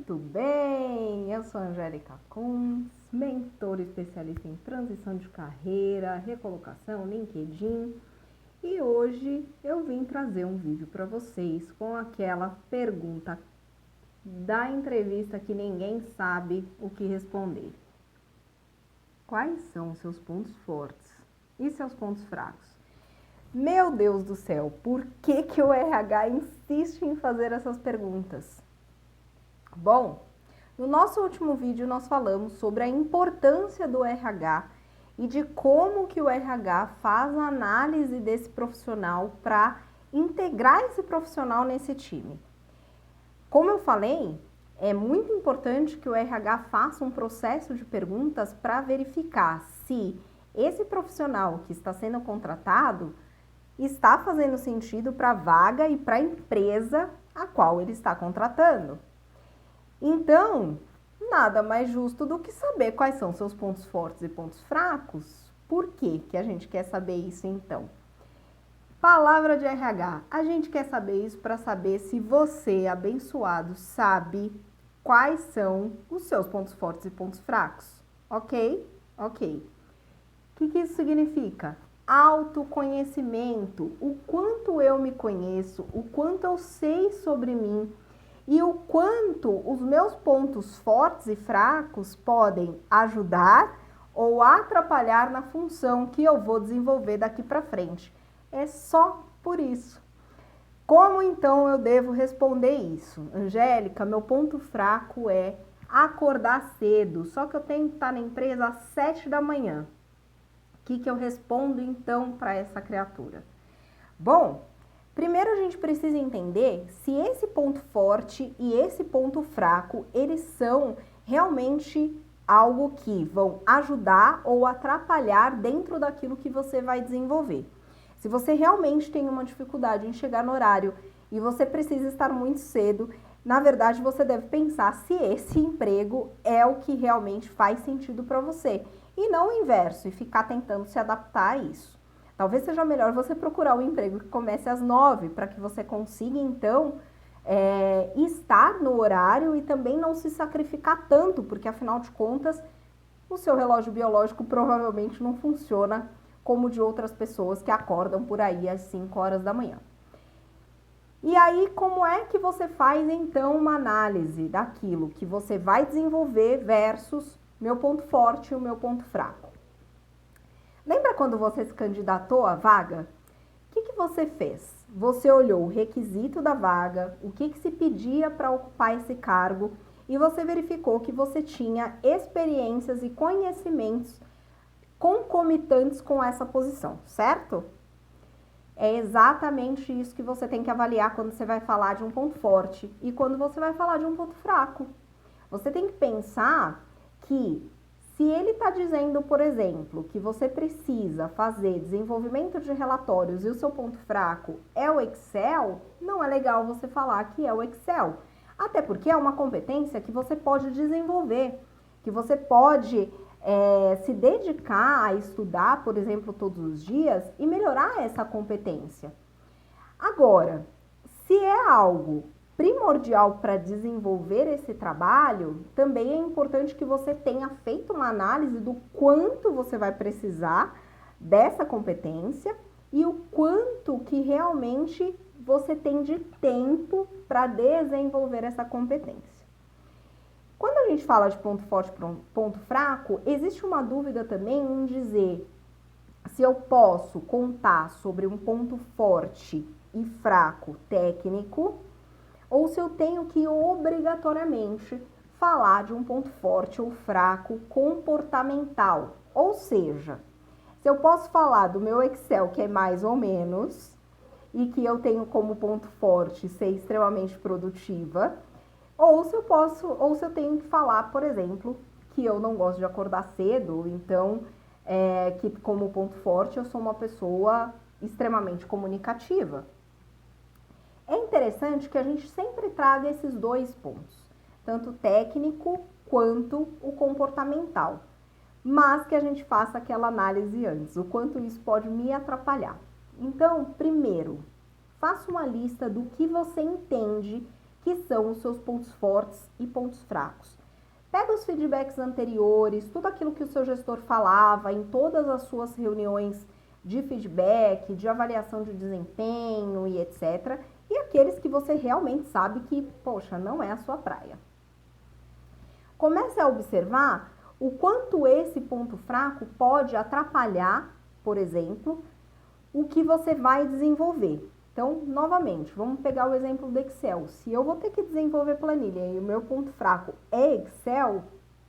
muito bem? Eu sou Angélica Kunz, mentora especialista em transição de carreira, recolocação, LinkedIn. E hoje eu vim trazer um vídeo para vocês com aquela pergunta da entrevista que ninguém sabe o que responder. Quais são os seus pontos fortes e seus pontos fracos? Meu Deus do céu, por que o RH insiste em fazer essas perguntas? Bom, no nosso último vídeo nós falamos sobre a importância do RH e de como que o RH faz a análise desse profissional para integrar esse profissional nesse time. Como eu falei, é muito importante que o RH faça um processo de perguntas para verificar se esse profissional que está sendo contratado está fazendo sentido para a vaga e para a empresa a qual ele está contratando. Então, nada mais justo do que saber quais são seus pontos fortes e pontos fracos. Por que a gente quer saber isso então? Palavra de RH, a gente quer saber isso para saber se você, abençoado, sabe quais são os seus pontos fortes e pontos fracos. Ok? Ok. O que isso significa? Autoconhecimento, o quanto eu me conheço, o quanto eu sei sobre mim e o quanto os meus pontos fortes e fracos podem ajudar ou atrapalhar na função que eu vou desenvolver daqui para frente. É só por isso. Como então eu devo responder isso? Angélica, meu ponto fraco é acordar cedo, só que eu tenho que estar na empresa às 7 da manhã. O que eu respondo então para essa criatura? Bom, primeiro a gente precisa entender se esse ponto forte e esse ponto fraco, eles são realmente algo que vão ajudar ou atrapalhar dentro daquilo que você vai desenvolver. Se você realmente tem uma dificuldade em chegar no horário e você precisa estar muito cedo, na verdade você deve pensar se esse emprego é o que realmente faz sentido para você. E não o inverso, e ficar tentando se adaptar a isso. Talvez seja melhor você procurar um emprego que comece às 9, para que você consiga, então, estar no horário e também não se sacrificar tanto, porque, afinal de contas, o seu relógio biológico provavelmente não funciona como de outras pessoas que acordam por aí às 5 horas da manhã. E aí, como é que você faz, então, uma análise daquilo que você vai desenvolver versus meu ponto forte e o meu ponto fraco? Lembra quando você se candidatou à vaga? O que você fez? Você olhou o requisito da vaga, o que se pedia para ocupar esse cargo e você verificou que você tinha experiências e conhecimentos concomitantes com essa posição, certo? É exatamente isso que você tem que avaliar quando você vai falar de um ponto forte e quando você vai falar de um ponto fraco. Você tem que pensar que se ele está dizendo, por exemplo, que você precisa fazer desenvolvimento de relatórios e o seu ponto fraco é o Excel, não é legal você falar que é o Excel. Até porque é uma competência que você pode desenvolver, que você pode se dedicar a estudar, por exemplo, todos os dias e melhorar essa competência. Agora, se é algo primordial para desenvolver esse trabalho, também é importante que você tenha feito uma análise do quanto você vai precisar dessa competência e o quanto que realmente você tem de tempo para desenvolver essa competência. Quando a gente fala de ponto forte e ponto fraco, existe uma dúvida também em dizer se eu posso contar sobre um ponto forte e fraco técnico ou se eu tenho que obrigatoriamente falar de um ponto forte ou fraco comportamental. Ou seja, se eu posso falar do meu Excel, que é mais ou menos, e que eu tenho como ponto forte ser extremamente produtiva, ou se eu tenho que falar, por exemplo, que eu não gosto de acordar cedo, então, que como ponto forte eu sou uma pessoa extremamente comunicativa. É interessante que a gente sempre traga esses dois pontos, tanto o técnico quanto o comportamental, mas que a gente faça aquela análise antes, o quanto isso pode me atrapalhar. Então, primeiro, faça uma lista do que você entende que são os seus pontos fortes e pontos fracos. Pega os feedbacks anteriores, tudo aquilo que o seu gestor falava em todas as suas reuniões de feedback, de avaliação de desempenho e etc. E aqueles que você realmente sabe que, poxa, não é a sua praia. Comece a observar o quanto esse ponto fraco pode atrapalhar, por exemplo, o que você vai desenvolver. Então, novamente, vamos pegar o exemplo do Excel. Se eu vou ter que desenvolver planilha e o meu ponto fraco é Excel,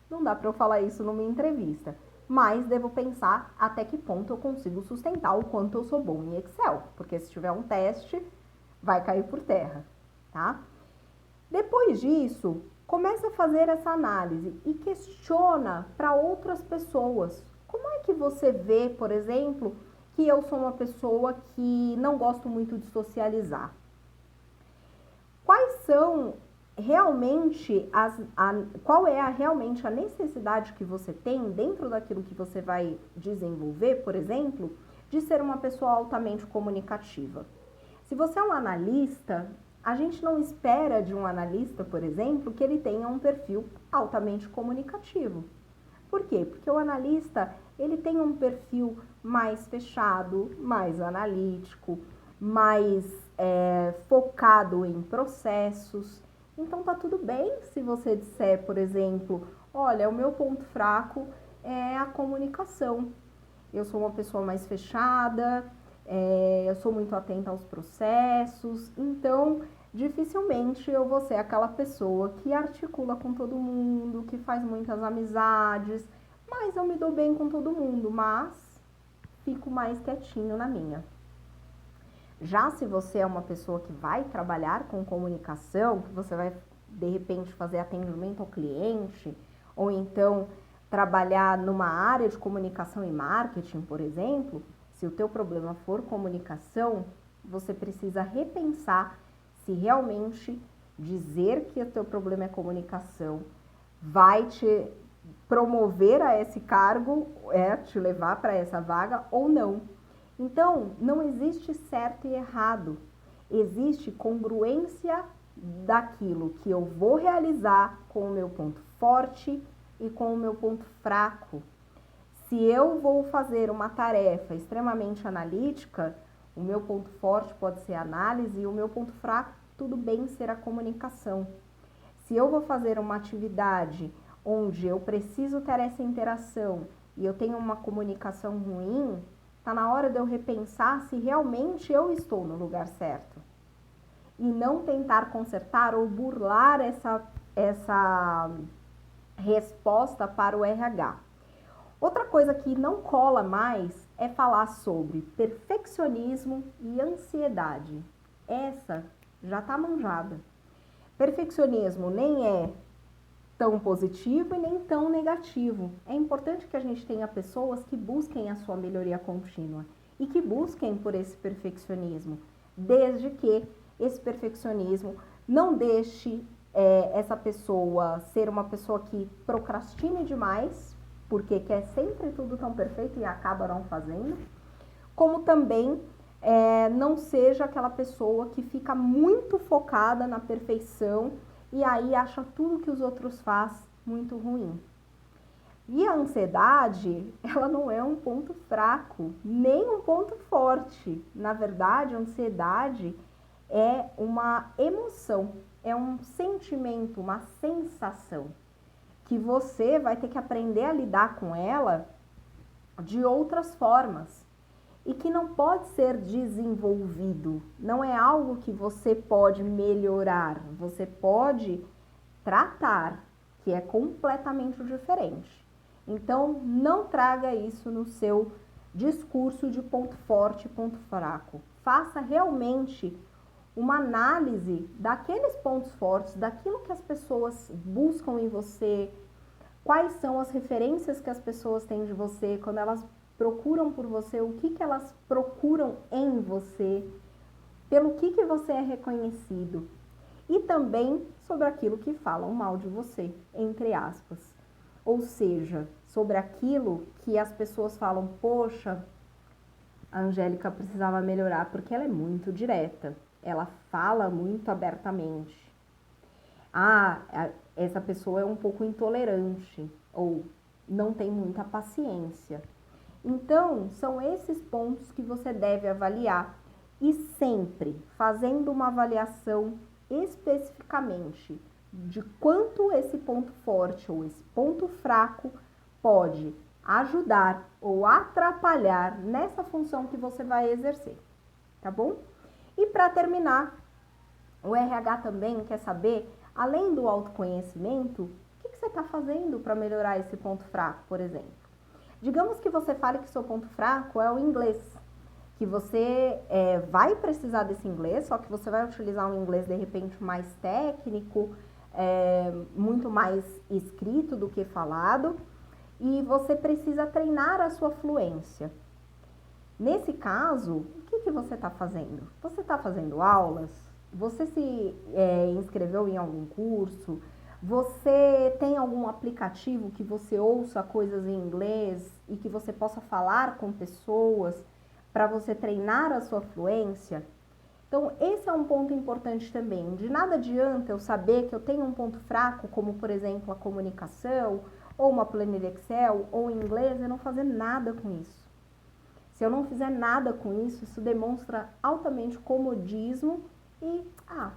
não dá para eu falar isso numa entrevista. Mas devo pensar até que ponto eu consigo sustentar o quanto eu sou bom em Excel. Porque se tiver um teste, vai cair por terra, tá? Depois disso, começa a fazer essa análise e questiona para outras pessoas. Como é que você vê, por exemplo, que eu sou uma pessoa que não gosto muito de socializar? Quais são realmente qual é realmente a necessidade que você tem dentro daquilo que você vai desenvolver, por exemplo, de ser uma pessoa altamente comunicativa? Se você é um analista, a gente não espera de um analista, por exemplo, que ele tenha um perfil altamente comunicativo. Por quê? Porque o analista, ele tem um perfil mais fechado, mais analítico, mais focado em processos. Então, tá tudo bem se você disser, por exemplo, olha, o meu ponto fraco é a comunicação. Eu sou uma pessoa mais fechada, eu sou muito atenta aos processos, então dificilmente eu vou ser aquela pessoa que articula com todo mundo, que faz muitas amizades, mas eu me dou bem com todo mundo, mas fico mais quietinho na minha. Já se você é uma pessoa que vai trabalhar com comunicação, que você vai de repente fazer atendimento ao cliente, ou então trabalhar numa área de comunicação e marketing, por exemplo, se o teu problema for comunicação, você precisa repensar se realmente dizer que o teu problema é comunicação vai te promover a esse cargo, te levar para essa vaga ou não. Então, não existe certo e errado, existe congruência daquilo que eu vou realizar com o meu ponto forte e com o meu ponto fraco. Se eu vou fazer uma tarefa extremamente analítica, o meu ponto forte pode ser a análise e o meu ponto fraco, tudo bem ser a comunicação. Se eu vou fazer uma atividade onde eu preciso ter essa interação e eu tenho uma comunicação ruim, está na hora de eu repensar se realmente eu estou no lugar certo. E não tentar consertar ou burlar essa resposta para o RH. Outra coisa que não cola mais é falar sobre perfeccionismo e ansiedade. Essa já está manjada. Perfeccionismo nem é tão positivo e nem tão negativo. É importante que a gente tenha pessoas que busquem a sua melhoria contínua e que busquem por esse perfeccionismo, desde que esse perfeccionismo não deixe essa pessoa ser uma pessoa que procrastine demais, porque quer sempre tudo tão perfeito e acaba não fazendo, como também não seja aquela pessoa que fica muito focada na perfeição e aí acha tudo que os outros fazem muito ruim. E a ansiedade, ela não é um ponto fraco, nem um ponto forte. Na verdade, a ansiedade é uma emoção, é um sentimento, uma sensação, que você vai ter que aprender a lidar com ela de outras formas e que não pode ser desenvolvido, não é algo que você pode melhorar, você pode tratar, que é completamente diferente. Então, não traga isso no seu discurso de ponto forte e ponto fraco. Faça realmente uma análise daqueles pontos fortes, daquilo que as pessoas buscam em você, quais são as referências que as pessoas têm de você, quando elas procuram por você, o que elas procuram em você, pelo que você é reconhecido. E também sobre aquilo que falam mal de você, entre aspas. Ou seja, sobre aquilo que as pessoas falam, poxa, a Angélica precisava melhorar porque ela é muito direta, ela fala muito abertamente. essa pessoa é um pouco intolerante ou não tem muita paciência. Então, são esses pontos que você deve avaliar e sempre fazendo uma avaliação especificamente de quanto esse ponto forte ou esse ponto fraco pode ajudar ou atrapalhar nessa função que você vai exercer, tá bom? E para terminar, o RH também quer saber, além do autoconhecimento, o que você está fazendo para melhorar esse ponto fraco, por exemplo. Digamos que você fale que seu ponto fraco é o inglês, que você vai precisar desse inglês, só que você vai utilizar um inglês de repente mais técnico, muito mais escrito do que falado, e você precisa treinar a sua fluência. Nesse caso, o que você está fazendo? Você está fazendo aulas? Você se inscreveu em algum curso? Você tem algum aplicativo que você ouça coisas em inglês e que você possa falar com pessoas para você treinar a sua fluência? Então, esse é um ponto importante também. De nada adianta eu saber que eu tenho um ponto fraco, como por exemplo a comunicação, ou uma planilha Excel, ou inglês, e não fazer nada com isso. Se eu não fizer nada com isso, isso demonstra altamente comodismo e,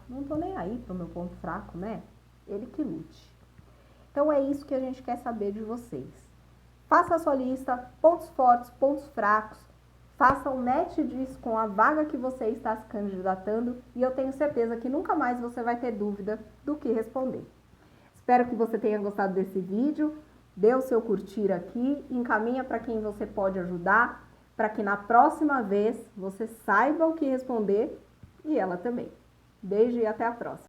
não tô nem aí pro meu ponto fraco, né? Ele que lute. Então é isso que a gente quer saber de vocês. Faça a sua lista, pontos fortes, pontos fracos, faça um match disso com a vaga que você está se candidatando e eu tenho certeza que nunca mais você vai ter dúvida do que responder. Espero que você tenha gostado desse vídeo, dê o seu curtir aqui, encaminha para quem você pode ajudar, para que na próxima vez você saiba o que responder e ela também. Beijo e até a próxima!